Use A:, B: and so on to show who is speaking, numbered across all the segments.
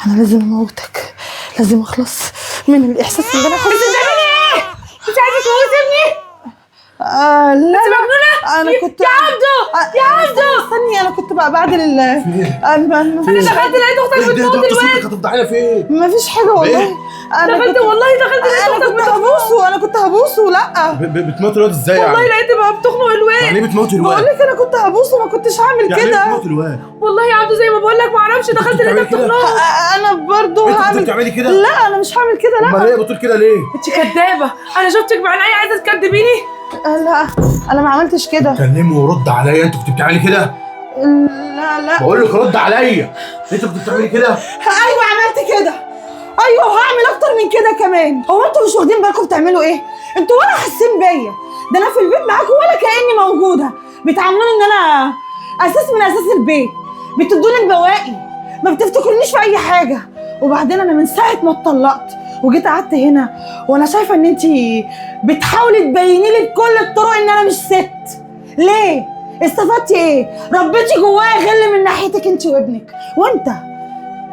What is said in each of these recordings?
A: انا لازم اموتك، لازم اخلص من الاحساس اللي انا حاسه.
B: انت بتعملي ايه؟ انت عايزه تموتي ابني؟
A: لا
B: انت مجنونه؟
A: انا كنت
B: يا عبدو يا عبدو
A: استني، انا كنت بقى بعدل
B: انا دخلت لقيت اختك بتموت الواد.
C: هتفضحينا فين؟
A: مفيش حاجه والله.
B: دخلت والله دخلت لقيت
A: انا
B: اختك
A: كنت هبوسه، انا كنت هبوسه. لا
C: بتموت الواد ازاي يعني؟
B: والله لقيت بقى بتخنق الواد.
C: يعني ايه بتموت الواد؟
A: بقول لك انا كنت هبوسه، ما كنتش هعمل
C: يعني
A: كده.
C: ايه بتموت الواد؟
B: والله يا عبدو زي ما بقول لك ما اعرفش دخلت لقيتها بتخنقه.
A: انا برضو
C: انت كنت
A: هعمل
C: بتعملي كده؟
A: لا انا مش هعمل كده. لا
C: امال ايه بتقول كده ليه؟
B: انت كدابه، انا شفتك بعيني عايزه تكدبيني.
A: لا انا ما عملتش كده.
C: كلمه ورد عليا، انت كنت بتعملي كده؟
A: لا
C: بقول لك رد عليا، انت كنت بتعملي كده؟
A: ايوه عملت كده، ايوه وهعمل اكتر من كده كمان. هو انتوا مش واخدين بالكم بتعملوا ايه؟ انتوا ولا حاسين بيا؟ ده انا في البيت معاكم ولا كاني موجوده. بتعاملوني ان انا اساس من اساس البيت، بتدوني البواقي، ما بتفتكرنيش في اي حاجه. وبعدين انا من ساعه ما اتطلقت وجيت قعدت هنا وانا شايفه ان انت بتحاولي تبيني لي بكل الطرق ان انا مش ست. ليه؟ استفدتي ايه؟ ربيتي جوايا غل من ناحيتك انت وابنك.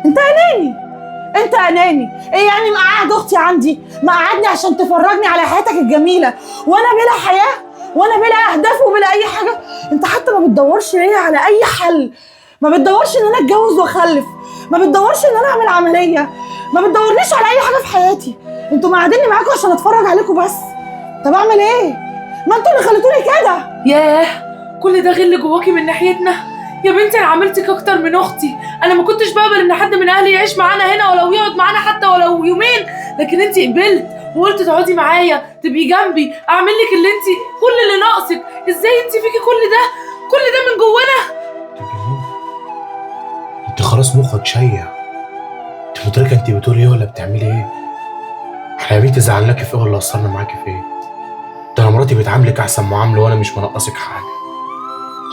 A: انت اناني. ايه يعني مقعد اختي عندي؟ مقعدني عشان تفرجني على حياتك الجميله وانا بلا حياه، وانا بلا اهداف وبلا اي حاجه. انت حتى ما بتدورش ليا على اي حل، ما بتدورش ان انا اتجوز واخلف، ما بتدورش ان انا اعمل عمليه، ما بتدورليش على اي حاجه في حياتي. انتوا مقعديني معاكم عشان اتفرج عليكم بس. طب اعمل ايه؟ ما انتوا اللي خليتوني كده.
B: ياه، كل ده غل جواكي من ناحيتنا؟ يا بنتي انا عملتك اكتر من اختي. انا ما كنتش بقبل ان حد من اهلي يعيش معانا هنا ولو يقعد معانا حتى ولو يومين، لكن انت قبلت وقلت تقعدي معايا تبقي جنبي، اعمل لك اللي انت كل اللي ناقصك. ازاي انت فيكي كل ده من جوانا؟
C: انت خلاص مخك شيع، انت مدركه انت بتقولي ايه ولا بتعملي ايه؟ احنا يا بنتي زعلناكي في ايه ولا قصرنا معاكي في ايه؟ ده انا مراتي بتعاملك احسن معامله وانا مش منقصك حاجه.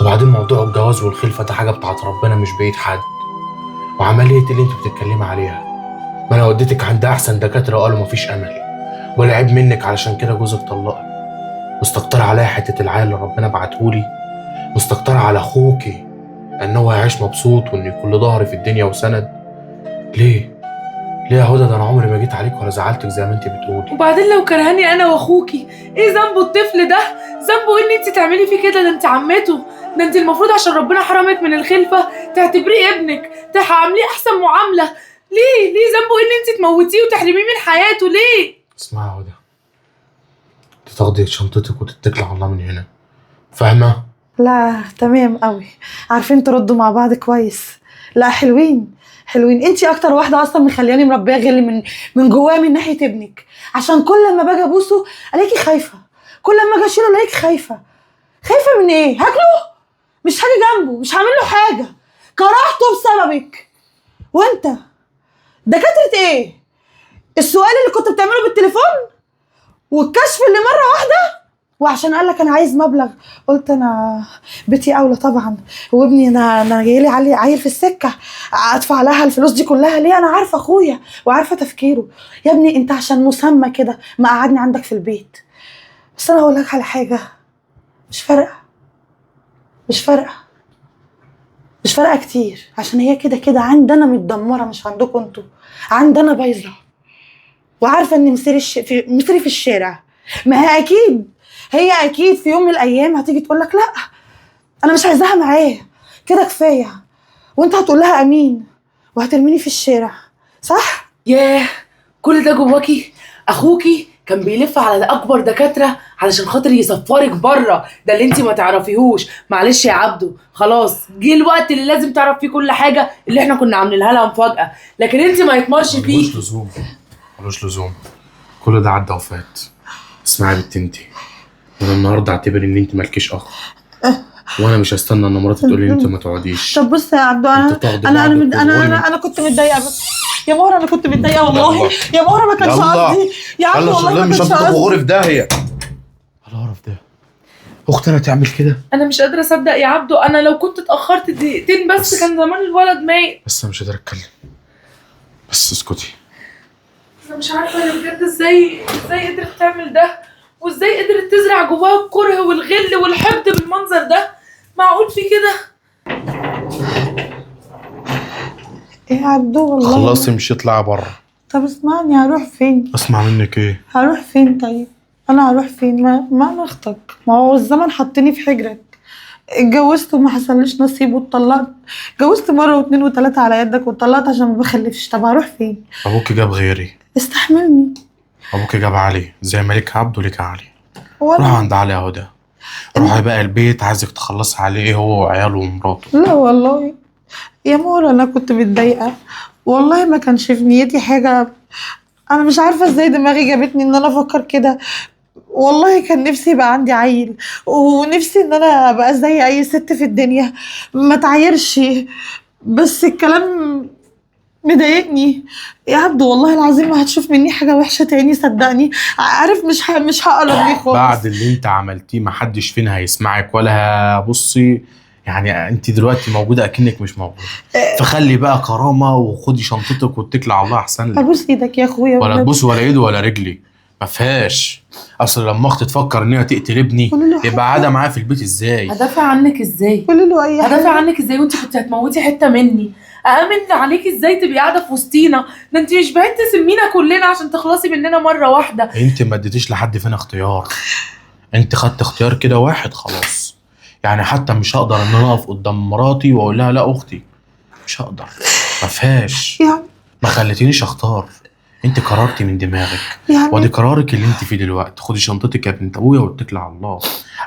C: وبعدين موضوع الجواز والخلفه ده حاجه بتاعت ربنا مش بايد حد. وعمليه اللي انت بتتكلمي عليها، ما انا وديتك عند احسن دكاتره وقالوا مفيش امل، ولا عيب منك علشان كده جوزك طلقك. مستكتره عليا حته العيل اللي ربنا بعتهولي، مستكتره على اخوكي ان هو يعيش مبسوط وان يكون له ظهر في الدنيا وسند. ليه يا هدى؟ ده انا عمري ما جيت عليك ولا زعلتك زي ما انت بتقولي.
B: وبعدين لو كرهاني انا واخوكي، ايه ذنبه الطفل ده؟ ذنبه ان انت تعملي فيه كده؟ ده انت عمته، ده انت المفروض عشان ربنا حرمك من الخلفه تعتبريه ابنك، تعامليه احسن معامله. ليه ذنبه ان انت تموتيه وتحرميه من حياته؟ ليه؟
C: اسمعي يا هدى، انت تاخدي شنطتك وتتكلي على الله من هنا، فاهمه؟
A: لا تمام قوي، عارفين تردوا مع بعض كويس. لا حلوين. انتي اكتر واحده اصلا مخلياني مربيه غل من جوايا من ناحيه ابنك، عشان كل ما باجي ابوسه الاقيكي خايفه، كل ما اجي اشيله الاقيكي خايفه من ايه؟ هاكله؟ مش هاجي جنبه، مش هعمل له حاجه، كرهته بسببك. وانت دكاتره ايه؟ السؤال اللي كنت بتعمله بالتليفون والكشف اللي مره واحده، وعشان قال لك انا عايز مبلغ قلت انا بيتي اولى طبعا، وابني انا جاي لي عيل في السكه ادفع لها الفلوس دي كلها ليه؟ انا عارفه اخويا وعارفه تفكيره. يا ابني انت عشان مسمى كده ما قعدني عندك في البيت، بس انا هقول لك على حاجه، مش فارقه كتير، عشان هي كده عندنا متدمره مش عندكم انتوا، عندنا بايظه. وعارفه ان مصيري في الشارع. ما هي اكيد في يوم من الايام هتيجي تقول لك لا انا مش عايزاها معايا كده كفايه، وانت هتقول لها امين وهترميني في الشارع، صح؟
B: ياه، كل ده جواكي؟ اخوكي كان بيلف على اكبر دكاتره علشان خاطر يسفرك بره، ده اللي انت ما تعرفيهوش. معلش يا عبدو، خلاص جه الوقت اللي لازم تعرف فيه كل حاجه اللي احنا كنا عاملينها لها مفاجاه، لكن انت ما يتمرش فيه.
C: ملوش لزوم، كل ده عدى وفات. اسمعي يا بنت انتي، انا النهارده اعتبر ان انت مالكيش اخ، وانا مش هستنى ان مراتي تقول لي انت ما تقعديش.
A: طب بص يا عبدو، انا كنت متضايقه بس يا مهره، انا كنت متضايقه والله يا مهره، ما كانش قصدي يا عبدو، والله ما كانش قصدي.
C: غوري في داهيه. القرف ده، اختي انا تعمل كده؟
B: انا مش قادره اصدق يا عبدو، انا لو كنت اتاخرت دقيقتين بس كان زمان الولد مات.
C: بس انا مش قادر اتكلم، بس اسكتي.
B: انا مش عارفه انا بجد ازاي قدرت تعمل ده، وازاي قدرت تزرع جواها الكره والغل والحقد بالمنظر ده؟ معقول في كده؟
A: ايه يا عبدو والله.
C: خلصي مش اطلعي بره.
A: طب اسمعني، هروح فين؟
C: اسمع منك ايه؟
A: هروح فين طيب؟ انا هروح فين؟ ما انا اختك، ما هو الزمن حطني في حجرك. اتجوزت وما حصليش نصيب واتطلقت. اتجوزت مره واثنين وثلاثه على يدك واتطلقت عشان ما بخلفش. طب هروح فين؟
C: ابوك جاب غيري.
A: استحملني.
C: ابوك جاب علي زي ما ليك عبد وليك علي. روح
A: وانا
C: عند علي اهو ده. روحي بقى البيت، عايزك تخلصي عليه هو وعياله ومراته.
A: لا والله يا مور انا كنت متضايقه والله، ما كانش في نيتي حاجه. انا مش عارفه ازاي دماغي جابتني ان انا افكر كده. والله كان نفسي يبقى عندي عيل، ونفسي ان انا ابقى زي اي ست في الدنيا ما تعايرش. بس الكلام مضايقني يا عبد، والله العظيم ما هتشوف مني حاجه وحشه تاني صدقني. عارف مش هقرب ليه خالص.
C: بعد اللي انت عملتيه محدش فينا هيسمعك ولا هبصي. يعني انت دلوقتي موجوده اكنك مش موجوده، فخلي بقى كرامه وخدي شنطتك واتكلي على الله احسن لك.
A: ابوس ايدك يا اخويا.
C: ولا تبوس ولا ايده ولا رجلي، ما فيهاش. اصل لما اختي تفكر ان هي تقتل ابني يبقى قاعده معايا في البيت ازاي؟
B: هدافع عنك ازاي؟
A: قولي له اي حاجه.
B: هدافع عنك ازاي وانت كنت هتموتي حته مني؟ أأمن عليكي ازاي تبقي قاعده في وسطينا؟ ده انت مش بعيد تسمينا كلنا عشان تخلصي مننا مره واحده.
C: انت ما اديتيش لحد فينا اختيار، انت خدت اختيار كده واحد خلاص. يعني حتى مش هقدر ان انا اقف قدام مراتي واقول لها لا اختي، مش هقدر، ما فيهاش. ما خليتينيش اختار، انت قررتي من دماغك. ودي قرارك اللي انت فيه دلوقتي. خدي شنطتك يا بنت ابويا واتكلي على الله،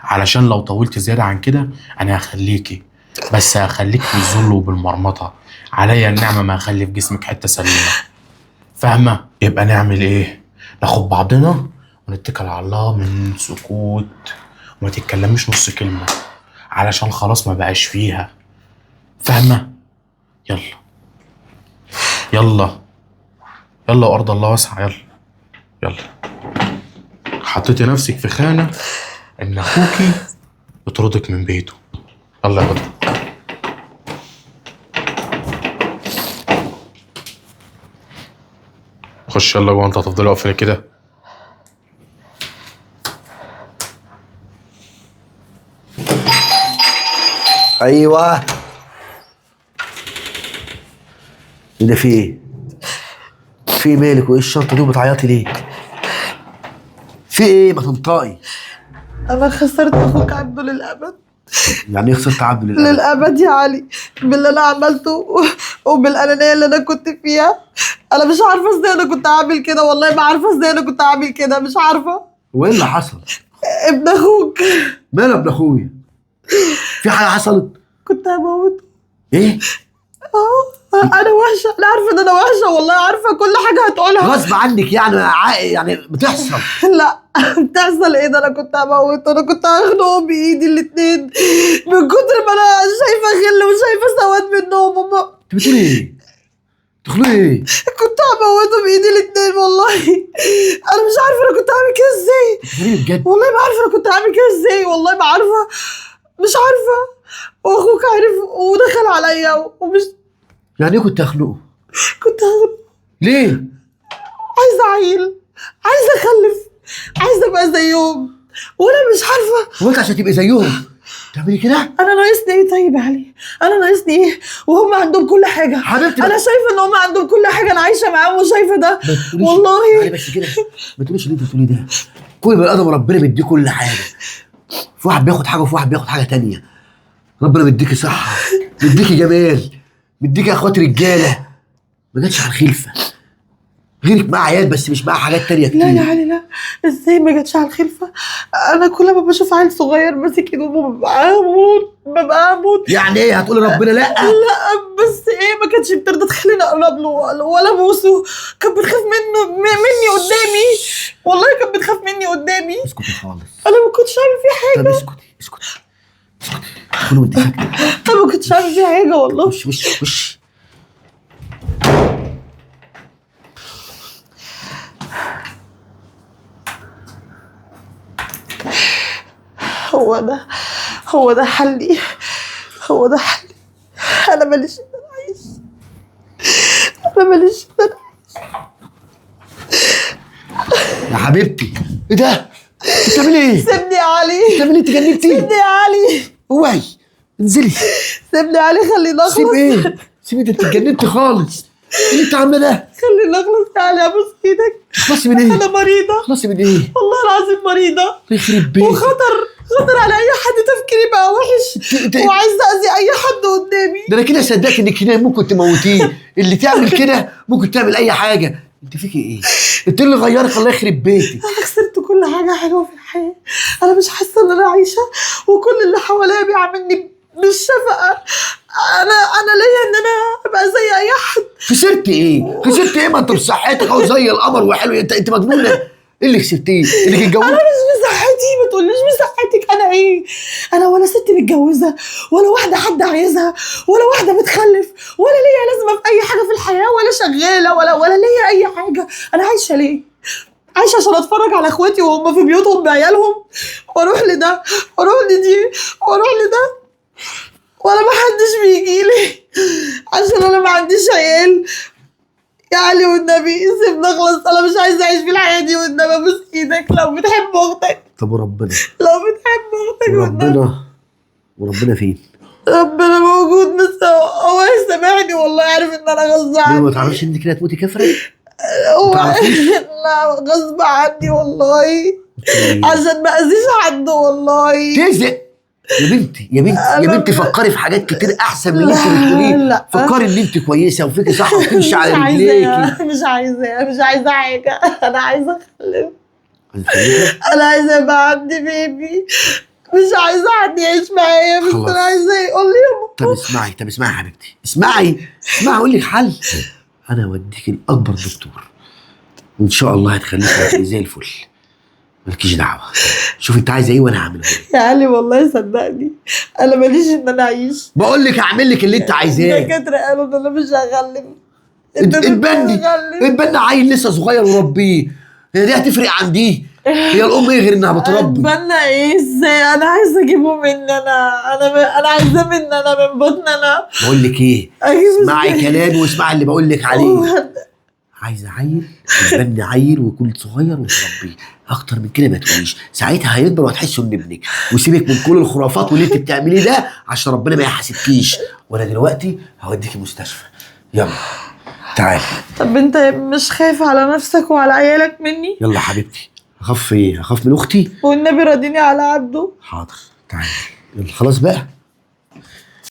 C: علشان لو طولت زياده عن كده انا هخليكي، بس هخليك بالذل وبالمرمطه. عليا النعمه ما اخلي في جسمك حته سليمه، فاهمه؟ يبقى نعمل ايه؟ ناخد بعضنا ونتكل على الله من سكوت، وما تتكلمش نص كلمه علشان خلاص ما بقاش فيها، فاهمه؟ يلا يلا يلا، ارض الله واسعه. يلا يلا. حطيتي نفسك في خانه ان اخوكي يطردك من بيته. الله يا بدر. خش يلا جوه، انت هتفضلي واقفه كده؟
D: ايوه. ايه ده؟ في ايه؟ في مالك وايه الشنطه دي وبتعيطي ليه؟ في ايه؟ ما تنطقي.
A: انا خسرت اخوك عبده للابد.
D: يعني ايه خسرت عبده للابد؟
A: للابد يا علي، باللي انا عملته وبالانانيه اللي انا كنت فيها. انا مش عارفه ازاي انا كنت هعمل كده، والله ما عارفه ازاي انا كنت هعمل كده، مش عارفه.
D: وايه اللي حصل؟
A: ابن اخوك.
D: ماله ابن اخويا؟ في حاجه حصلت؟
A: كنت هموته.
D: ايه؟
A: انا وحشه، انا عارفه ان انا وحشه، والله عارفه كل حاجه هتقولها.
D: غصب عنك يعني بتحصل.
A: لا بتحصل ايه؟ ده انا كنت هموته، انا كنت هخنقه بايدي الاتنين من كتر ما انا شايفه غل وشايفه سواد منهم.
D: انت بتقولي ايه؟ تخلقي ايه؟
A: كنت هموته بايدي الاتنين والله. انا مش عارفه انا كنت هعمل كده ازاي.
D: بتقولي بجد؟
A: والله ما عارفه انا كنت هعمل كده ازاي، والله ما عارفه، مش عارفه. واخوك عرف ودخل عليا ومش.
D: يعني ايه كنت هخلقه؟
A: كنت هخنقه.
D: ليه؟
A: عايزه عيل، عايزه اخلف، عايزه ابقى زيهم، وانا مش عارفه.
D: هو انت عشان تبقي زيهم تعملي كده؟
A: انا ناقصني ايه طيب يا علي؟ انا ناقصني ايه وهم عندهم كل حاجه؟
D: حبيبتي
A: انا شايفه ان هم عندهم كل حاجه، انا عايشه معاهم وشايفه ده
D: والله.
A: والله.
D: بس كده ما تقوليش اللي انت بتقوليه ده. كل بني ادم ربنا بيديه كل حاجه، في واحد بياخد حاجه وفي واحد بياخد حاجه تانية. ربنا بيديكي صحه، بيديكي جمال، بيديكي اخوات رجاله. ما جاتش على الخلفه. غيرك معاه عيال بس مش معاه حاجات تانية كتير.
A: لا يا علي لا، ازاي ما جاتش على الخلفه؟ انا كل ما بشوف عيل صغير ماسك ايده ببقى هموت.
D: يعني ايه هتقولي ربنا لا؟
A: لا بس ايه، ما كانتش بترضى تخليني اقرب له ولا بوسه، كانت بتخاف مني قدامي، والله كانت بتخاف مني قدامي.
D: اسكتي خالص.
A: انا ما كنتش عامل فيه حاجه.
D: طب اسكتي كل وانت ساكته.
A: انا ما كنتش عامل فيه حاجه والله.
D: وش
A: هو ده حلي، هو ده حلي. انا ماليش ان انا اعيش، انا ماليش ان انا اعيش.
D: يا حبيبتي ايه ده؟ انت بتعملي ايه؟
A: سيبني يا علي.
D: بتعملي انت جننتي؟
A: سيبني يا علي.
D: اوعي انزلي.
A: سيبني يا علي، خليني اخلص.
D: سيب ايه؟ سيبي ده، انت اتجننت خالص. ايه اللي انت عامله ده؟
A: خليني اخلص تعالى ابوس ايدك.
D: خلصي من ايه؟
A: انا مريضه
D: خلصي من ايه؟
A: والله العظيم مريضه،
D: الله يخرب بيتك.
A: خطر على اي حد، تفكيري بقى وحش وعايزه اذي اي حد قدامي.
D: ده انا كده صدقت انك هنا ممكن تموتيه. اللي تعمل كده ممكن تعمل اي حاجه. انت فيكي ايه؟ انت اللي غيرك، الله يخرب بيتك.
A: انا خسرت كل حاجه حلوه في الحياه، انا مش حاسه ان انا عايشه، وكل اللي حواليا بيعاملني بالشفقه. انا ليا ان انا ابقى زي اي حد.
D: خسرت ايه؟ خسرت ايه؟ ما انت بصحتك اهو زي القمر وحلو. انت مجنونه؟ ايه اللي خسرتيه؟ انك اتجوزت؟
A: انا مش بصحتي، ما تقوليش بصحتك. انا ايه؟ انا ولا ست متجوزه، ولا واحده حد عايزها، ولا واحده بتخلف، ولا ليا لازمه في اي حاجه في الحياه، ولا شغاله، ولا ليا اي حاجه. انا عايشه ليه؟ عايشه عشان اتفرج على اخواتي وهم في بيوتهم بعيالهم، واروح لده واروح لدي واروح لده، ولا محدش بيجيلي عشان انا ما عنديش عيال. يا علي والنبي سيبنا خلاص، انا مش عايزه اعيش في الحياه دي والنبي. ابوس ايدك لو بتحب اختك،
D: طب وربنا؟
A: لو بتحب اختك والنبي.
D: وربنا فين؟
A: ربنا موجود، بس هو يسامحني والله، عارف ان انا غصب
D: ليه
A: عني.
D: ما تعرفش انت كده هتموتي كفره؟
A: هو
D: تعرفيش؟
A: لا غصب عني والله، عشان ما اذيش حد والله.
D: تزق يا بنتي، يا بنتي فكري في حاجات كتير احسن من اللي انت بتقوليه.
A: لا.
D: فكري ان انت كويسه وفيكي صح وبتمشي على رجليكي.
A: مش عايزه حاجه، انا عايزه اخلف. انا عايزه يبقى عندي بيبي، مش عايزه حد يعيش معايا، بس
D: خلاص.
A: انا عايزه يقول لي يا ماما.
D: طب اسمعي يا حبيبتي، اسمعي اقول لك حل. انا اوديك لاكبر دكتور، وان شاء الله هتخليكي زي الفل. مالكيش دعوه، شوفي انت عايزه ايه وانا هعمله لك.
A: يا علي والله صدقني انا ماليش ان انا اعيش.
D: بقول لك هعمل لك اللي انت عايزاه.
A: الدكاتره قالوا ان انا مش هخلف.
D: اتبني عيل لسه صغير وربيه. هي دي هتفرق عن دي؟ هي الام ايه غير انها بتربي؟
A: اتبنى ايه ازاي؟ انا عايزه اجيبه مني انا عايزاه مني انا، من بطن انا.
D: بقول لك ايه، اسمعي كلامي واسمعي اللي بقول لك عليه. عايزه عيل، تبني عيل ويكون صغير وتربيه. اكتر من كده ما تقوليش، ساعتها هيكبر وهتحسوا ان ابنك. وسيبك من كل الخرافات واللي انت بتعمليه ده عشان ربنا ما يحاسبكيش. وانا دلوقتي هوديكي مستشفى، يلا تعالي.
A: طب انت مش خايف على نفسك وعلى عيالك مني؟
D: يلا حبيبتي. اخاف ايه؟ اخاف من اختي؟
A: والنبي راضيني على عبده.
D: حاضر تعالي، يلا خلاص بقى.